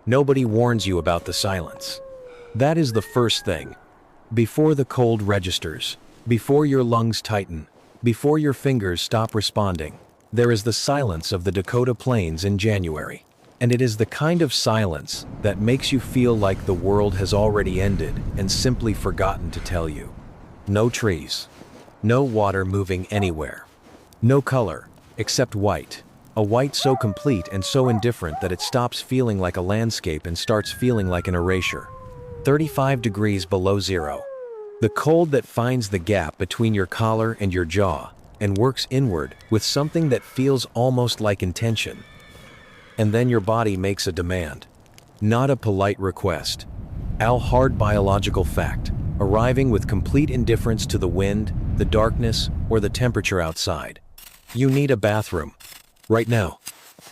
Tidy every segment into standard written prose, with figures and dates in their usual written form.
Nobody warns you about the silence. That is the first thing. Before the cold registers, before your lungs tighten, before your fingers stop responding, there is the silence of the Dakota Plains in January. And it is the kind of silence that makes you feel like the world has already ended and simply forgotten to tell you. No trees. No water moving anywhere. No color, except white. A white so complete and so indifferent that it stops feeling like a landscape and starts feeling like an erasure. 35 degrees below zero. The cold that finds the gap between your collar and your jaw and works inward with something that feels almost like intention. And then your body makes a demand. Not a polite request. A hard biological fact, arriving with complete indifference to the wind, the darkness, or the temperature outside. You need a bathroom. Right now.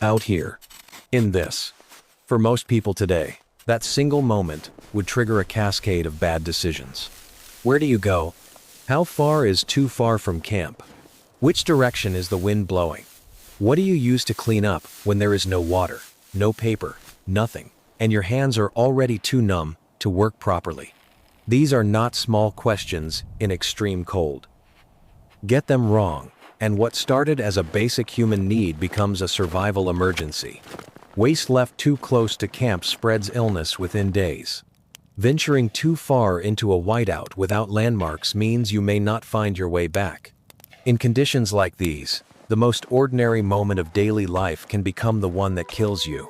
Out here. In this. For most people today, that single moment would trigger a cascade of bad decisions. Where do you go? How far is too far from camp? Which direction is the wind blowing? What do you use to clean up when there is no water, no paper, nothing, and your hands are already too numb to work properly? These are not small questions in extreme cold. Get them wrong, and what started as a basic human need becomes a survival emergency. Waste left too close to camp spreads illness within days. Venturing too far into a whiteout without landmarks means you may not find your way back. In conditions like these, the most ordinary moment of daily life can become the one that kills you.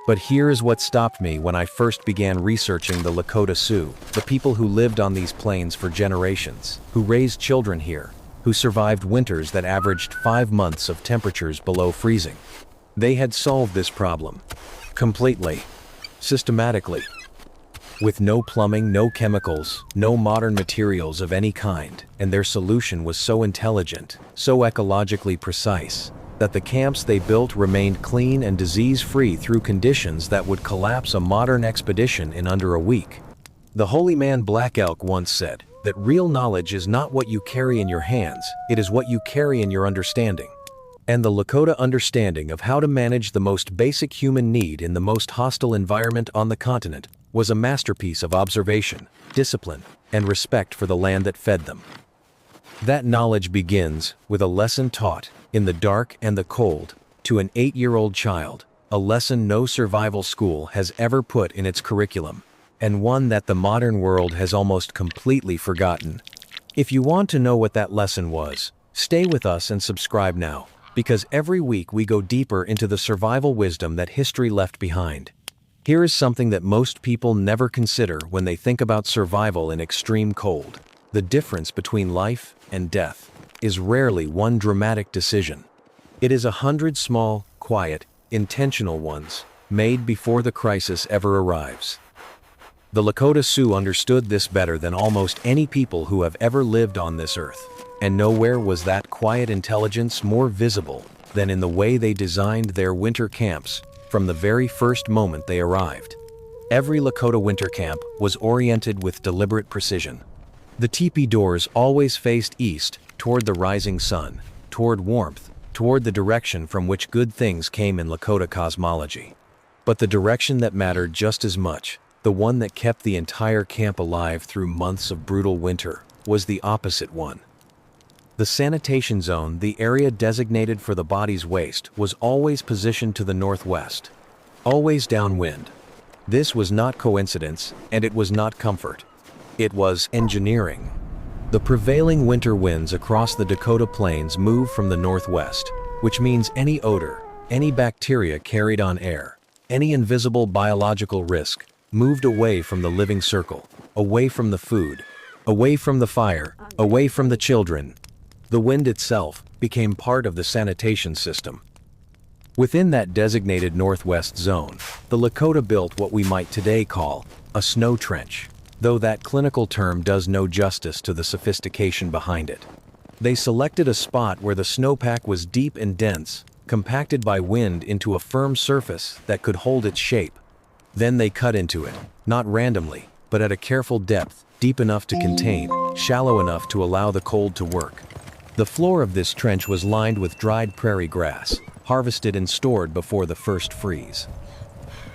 But here is what stopped me when I first began researching the Lakota Sioux, the people who lived on these plains for generations, who raised children here, who survived winters that averaged 5 months of temperatures below freezing. They had solved this problem. Completely. Systematically. With no plumbing, no chemicals, no modern materials of any kind, and their solution was so intelligent, so ecologically precise, that the camps they built remained clean and disease-free through conditions that would collapse a modern expedition in under a week. The holy man Black Elk once said that real knowledge is not what you carry in your hands, it is what you carry in your understanding. And the Lakota understanding of how to manage the most basic human need in the most hostile environment on the continent was a masterpiece of observation, discipline, and respect for the land that fed them. That knowledge begins with a lesson taught in the dark and the cold to an 8-year-old child, a lesson no survival school has ever put in its curriculum, and one that the modern world has almost completely forgotten. If you want to know what that lesson was, stay with us and subscribe now, because every week we go deeper into the survival wisdom that history left behind. Here is something that most people never consider when they think about survival in extreme cold. The difference between life and death is rarely one dramatic decision. It is 100 small, quiet, intentional ones, made before the crisis ever arrives. The Lakota Sioux understood this better than almost any people who have ever lived on this earth, and nowhere was that quiet intelligence more visible than in the way they designed their winter camps from the very first moment they arrived. Every Lakota winter camp was oriented with deliberate precision. The teepee doors always faced east, toward the rising sun, toward warmth, toward the direction from which good things came in Lakota cosmology. But the direction that mattered just as much, the one that kept the entire camp alive through months of brutal winter, was the opposite one. The sanitation zone, the area designated for the body's waste, was always positioned to the northwest, always downwind. This was not coincidence, and it was not comfort. It was engineering. The prevailing winter winds across the Dakota Plains move from the northwest, which means any odor, any bacteria carried on air, any invisible biological risk, moved away from the living circle, away from the food, away from the fire, away from the children. The wind itself became part of the sanitation system. Within that designated northwest zone, the Lakota built what we might today call a snow trench, though that clinical term does no justice to the sophistication behind it. They selected a spot where the snowpack was deep and dense, compacted by wind into a firm surface that could hold its shape. Then they cut into it, not randomly, but at a careful depth, deep enough to contain, shallow enough to allow the cold to work. The floor of this trench was lined with dried prairie grass, harvested and stored before the first freeze.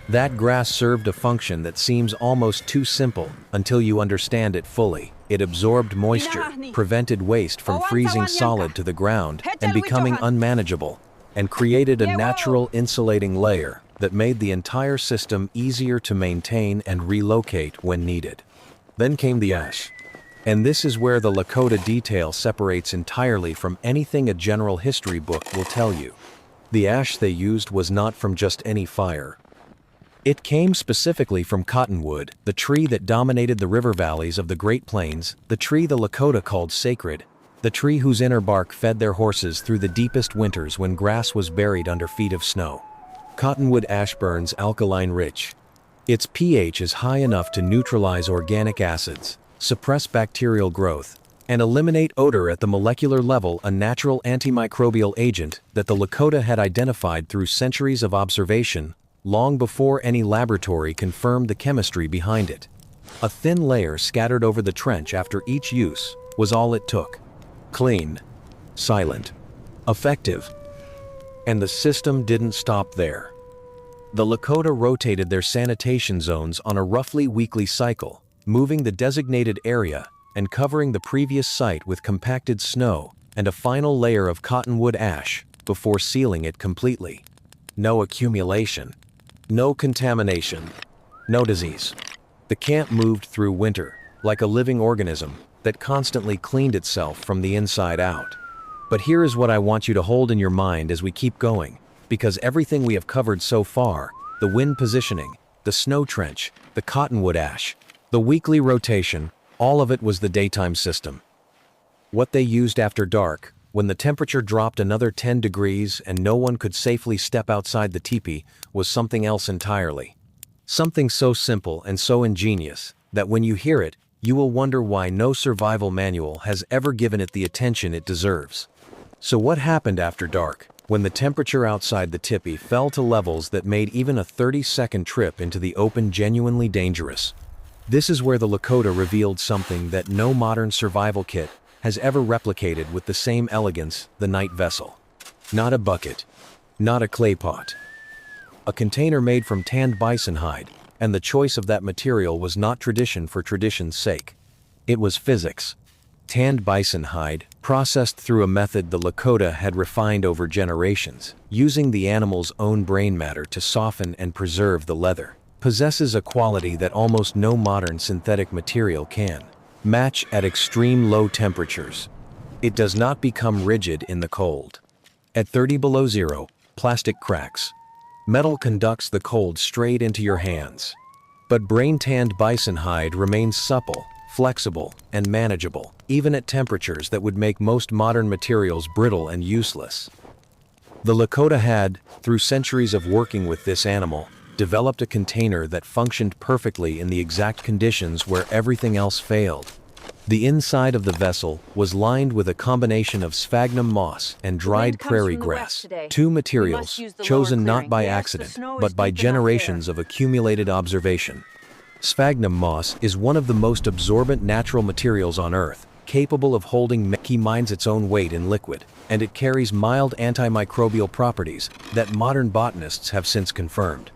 That grass served a function that seems almost too simple until you understand it fully. It absorbed moisture, prevented waste from freezing solid to the ground and becoming unmanageable, and created a natural insulating layer that made the entire system easier to maintain and relocate when needed. Then came the ash. And this is where the Lakota detail separates entirely from anything a general history book will tell you. The ash they used was not from just any fire. It came specifically from cottonwood, the tree that dominated the river valleys of the Great Plains, the tree the Lakota called sacred, the tree whose inner bark fed their horses through the deepest winters when grass was buried under feet of snow. Cottonwood ash burns alkaline-rich. Its pH is high enough to neutralize organic acids, suppress bacterial growth, and eliminate odor at the molecular level, a natural antimicrobial agent that the Lakota had identified through centuries of observation, long before any laboratory confirmed the chemistry behind it. A thin layer scattered over the trench after each use was all it took. Clean, silent, effective. And the system didn't stop there. The Lakota rotated their sanitation zones on a roughly weekly cycle, moving the designated area and covering the previous site with compacted snow and a final layer of cottonwood ash before sealing it completely. No accumulation. No contamination, no disease. The camp moved through winter like a living organism that constantly cleaned itself from the inside out. But here is what I want you to hold in your mind as we keep going, because everything we have covered so far, the wind positioning, the snow trench, the cottonwood ash, the weekly rotation, all of it was the daytime system. What they used after dark, when the temperature dropped another 10 degrees and no one could safely step outside the teepee, was something else entirely. Something so simple and so ingenious that when you hear it, you will wonder why no survival manual has ever given it the attention it deserves. So what happened after dark, when the temperature outside the teepee fell to levels that made even a 30-second trip into the open genuinely dangerous? This is where the Lakota revealed something that no modern survival kit has ever replicated with the same elegance: the night vessel. Not a bucket, not a clay pot. A container made from tanned bison hide, and the choice of that material was not tradition for tradition's sake. It was physics. Tanned bison hide, processed through a method the Lakota had refined over generations, using the animal's own brain matter to soften and preserve the leather, possesses a quality that almost no modern synthetic material can match at extreme low temperatures. It does not become rigid in the cold. At 30 below zero, plastic cracks. Metal conducts the cold straight into your hands. But brain-tanned bison hide remains supple, flexible, and manageable, even at temperatures that would make most modern materials brittle and useless. The Lakota had, through centuries of working with this animal, developed a container that functioned perfectly in the exact conditions where everything else failed. The inside of the vessel was lined with a combination of sphagnum moss and dried prairie grass, two materials chosen not by accident, but by generations of accumulated observation. Sphagnum moss is one of the most absorbent natural materials on Earth, capable of holding its own weight in liquid, and it carries mild antimicrobial properties that modern botanists have since confirmed.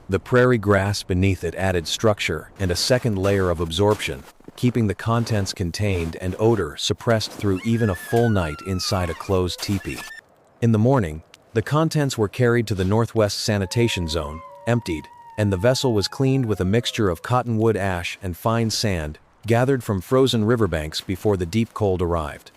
The prairie grass beneath it added structure and a second layer of absorption, keeping the contents contained and odor suppressed through even a full night inside a closed teepee. In the morning, the contents were carried to the northwest sanitation zone, emptied, and the vessel was cleaned with a mixture of cottonwood ash and fine sand, gathered from frozen riverbanks before the deep cold arrived.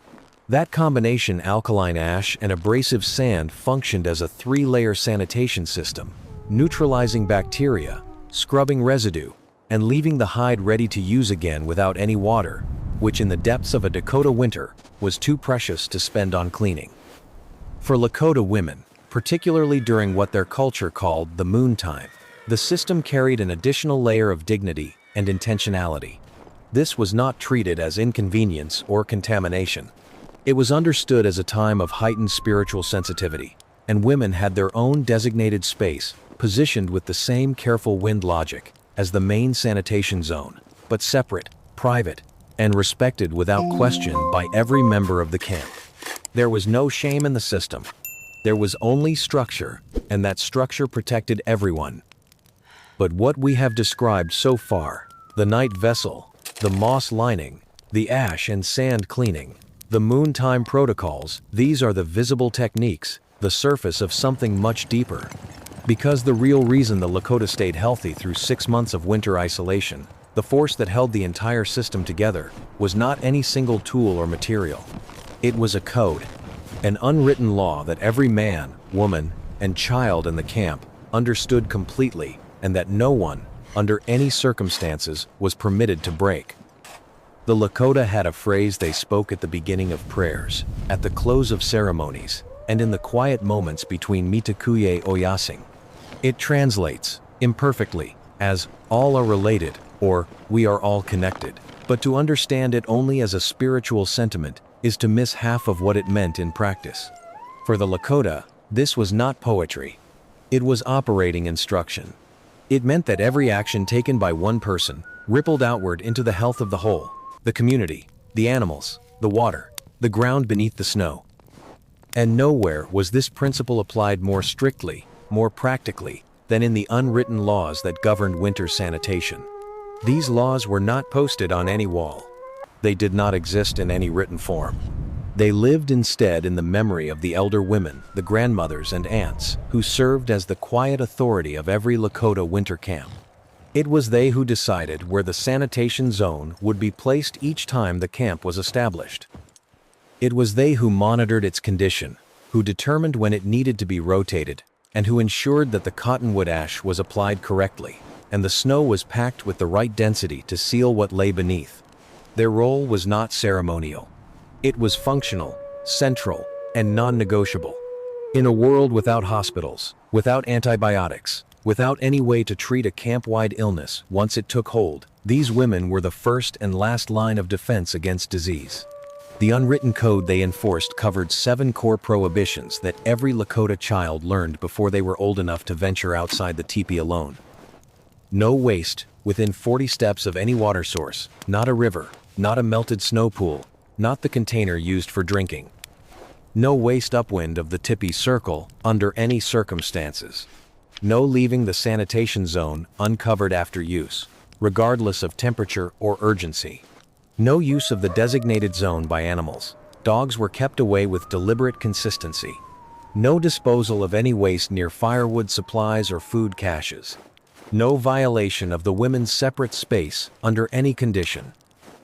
That combination, alkaline ash and abrasive sand, functioned as a three-layer sanitation system, neutralizing bacteria, scrubbing residue, and leaving the hide ready to use again without any water, which in the depths of a Dakota winter was too precious to spend on cleaning. For Lakota women, particularly during what their culture called the moon time, the system carried an additional layer of dignity and intentionality. This was not treated as inconvenience or contamination. It was understood as a time of heightened spiritual sensitivity, and women had their own designated space, positioned with the same careful wind logic as the main sanitation zone, but separate, private, and respected without question by every member of the camp. There was no shame in the system. There was only structure, and that structure protected everyone. But what we have described so far, the night vessel, the moss lining, the ash and sand cleaning, the moontime protocols, these are the visible techniques, the surface of something much deeper. Because the real reason the Lakota stayed healthy through 6 months of winter isolation, the force that held the entire system together, was not any single tool or material. It was a code, an unwritten law that every man, woman, and child in the camp understood completely, and that no one, under any circumstances, was permitted to break. The Lakota had a phrase they spoke at the beginning of prayers, at the close of ceremonies, and in the quiet moments between Mitakuye Oyasing. It translates, imperfectly, as all are related, or we are all connected. But to understand it only as a spiritual sentiment is to miss half of what it meant in practice. For the Lakota, this was not poetry. It was operating instruction. It meant that every action taken by one person rippled outward into the health of the whole, the community, the animals, the water, the ground beneath the snow. And nowhere was this principle applied more strictly, more practically, than in the unwritten laws that governed winter sanitation. These laws were not posted on any wall. They did not exist in any written form. They lived instead in the memory of the elder women, the grandmothers and aunts, who served as the quiet authority of every Lakota winter camp. It was they who decided where the sanitation zone would be placed each time the camp was established. It was they who monitored its condition, who determined when it needed to be rotated, and who ensured that the cottonwood ash was applied correctly, and the snow was packed with the right density to seal what lay beneath. Their role was not ceremonial. It was functional, central, and non-negotiable. In a world without hospitals, without antibiotics, without any way to treat a camp-wide illness once it took hold, these women were the first and last line of defense against disease. The unwritten code they enforced covered 7 core prohibitions that every Lakota child learned before they were old enough to venture outside the teepee alone. No waste within 40 steps of any water source, not a river, not a melted snow pool, not the container used for drinking. No waste upwind of the teepee circle under any circumstances. No leaving the sanitation zone uncovered after use, regardless of temperature or urgency. No use of the designated zone by animals. Dogs were kept away with deliberate consistency. No disposal of any waste near firewood supplies or food caches. No violation of the women's separate space under any condition.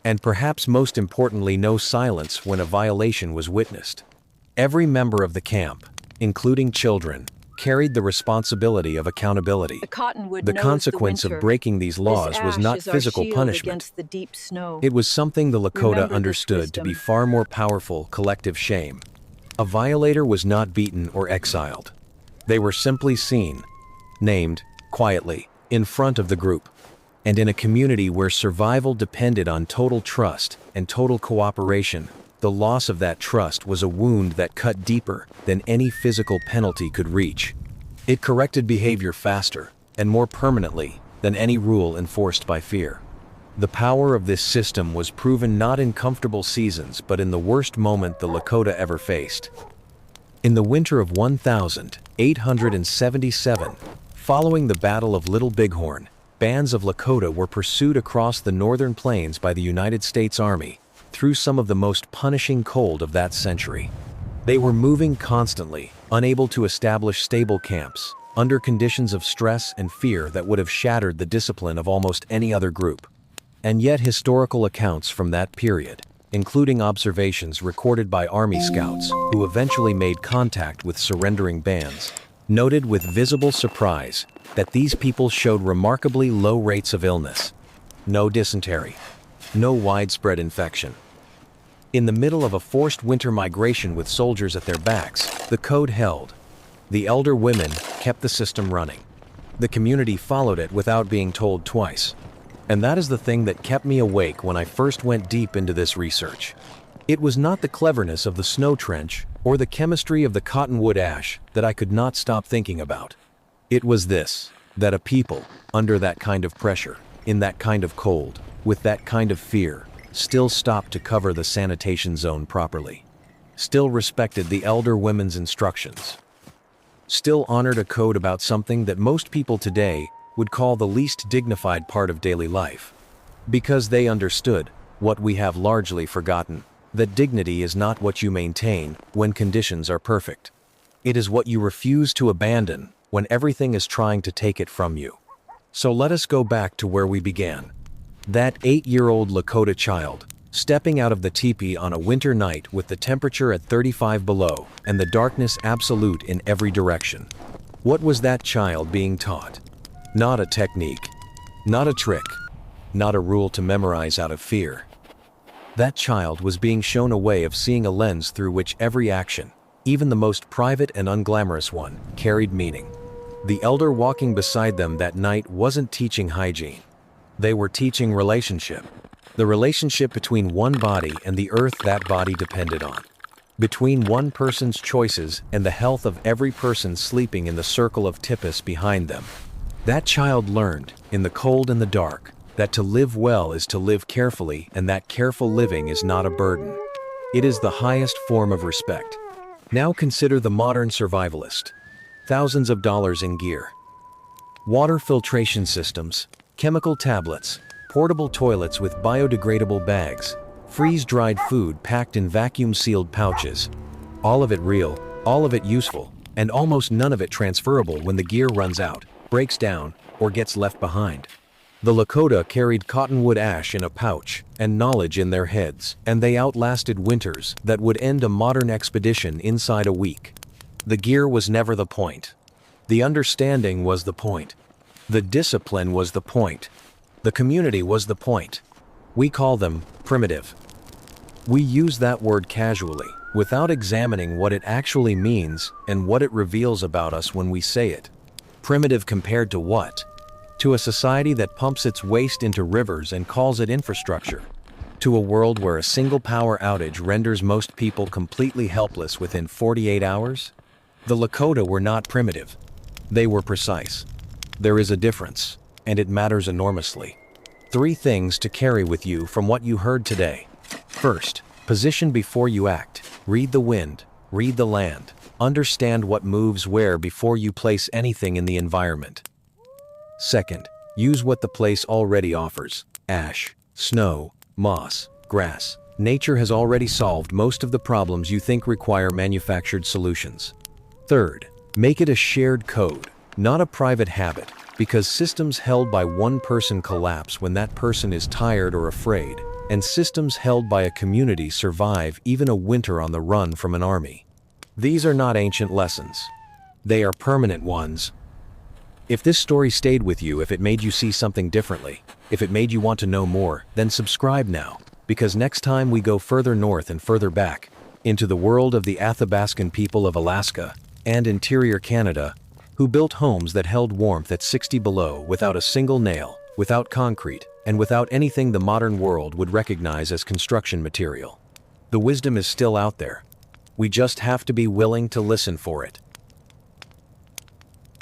And perhaps most importantly, no silence when a violation was witnessed. Every member of the camp, including children, carried the responsibility of accountability. The consequence of breaking these laws was not physical punishment. It was something the Lakota understood to be far more powerful collective shame. A violator was not beaten or exiled. They were simply seen, named, quietly, in front of the group. And in a community where survival depended on total trust and total cooperation, the loss of that trust was a wound that cut deeper than any physical penalty could reach. It corrected behavior faster and more permanently than any rule enforced by fear. The power of this system was proven not in comfortable seasons but in the worst moment the Lakota ever faced. In the winter of 1877, following the Battle of Little Bighorn, bands of Lakota were pursued across the northern plains by the United States Army through some of the most punishing cold of that century. They were moving constantly, unable to establish stable camps, under conditions of stress and fear that would have shattered the discipline of almost any other group. And yet historical accounts from that period, including observations recorded by Army scouts who eventually made contact with surrendering bands, noted with visible surprise that these people showed remarkably low rates of illness. No dysentery. No widespread infection. In the middle of a forced winter migration with soldiers at their backs, the code held. The elder women kept the system running. The community followed it without being told twice. And that is the thing that kept me awake when I first went deep into this research. It was not the cleverness of the snow trench or the chemistry of the cottonwood ash that I could not stop thinking about. It was this, that a people, under that kind of pressure, in that kind of cold, with that kind of fear, still stopped to cover the sanitation zone properly. still respected the elder women's instructions, still honored a code about something that most people today would call the least dignified part of daily life. Because they understood, what we have largely forgotten, that dignity is not what you maintain when conditions are perfect. It is what you refuse to abandon when everything is trying to take it from you. So let us go back to where we began. That 8-year-old Lakota child, stepping out of the teepee on a winter night with the temperature at 35 below and the darkness absolute in every direction. What was that child being taught? Not a technique, not a trick, not a rule to memorize out of fear. That child was being shown a way of seeing a lens through which every action, even the most private and unglamorous one, carried meaning. The elder walking beside them that night wasn't teaching hygiene. They were teaching relationship. The relationship between one body and the earth that body depended on. Between one person's choices and the health of every person sleeping in the circle of tipis behind them. That child learned, in the cold and the dark, that to live well is to live carefully, and that careful living is not a burden. It is the highest form of respect. Now consider the modern survivalist. Thousands of dollars in gear. Water filtration systems, chemical tablets, portable toilets with biodegradable bags, freeze-dried food packed in vacuum-sealed pouches. All of it real, all of it useful, and almost none of it transferable when the gear runs out, breaks down, or gets left behind. The Lakota carried cottonwood ash in a pouch and knowledge in their heads, and they outlasted winters that would end a modern expedition inside a week. The gear was never the point. The understanding was the point. The discipline was the point. The community was the point. We call them primitive. We use that word casually, without examining what it actually means and what it reveals about us when we say it. Primitive compared to what? To a society that pumps its waste into rivers and calls it infrastructure. To a world where a single power outage renders most people completely helpless within 48 hours? The Lakota were not primitive. They were precise. There is a difference, and it matters enormously. 3 things to carry with you from what you heard today. First, position before you act. Read the wind, read the land, understand what moves where before you place anything in the environment. Second, use what the place already offers. Ash, snow, moss, grass. Nature has already solved most of the problems you think require manufactured solutions. Third, make it a shared code, not a private habit, because systems held by one person collapse when that person is tired or afraid, and systems held by a community survive even a winter on the run from an army. These are not ancient lessons. They are permanent ones. If this story stayed with you, if it made you see something differently, if it made you want to know more, then subscribe now, because next time we go further north and further back, into the world of the Athabascan people of Alaska and interior Canada, who built homes that held warmth at 60 below without a single nail, without concrete, and without anything the modern world would recognize as construction material. The wisdom is still out there. We just have to be willing to listen for it.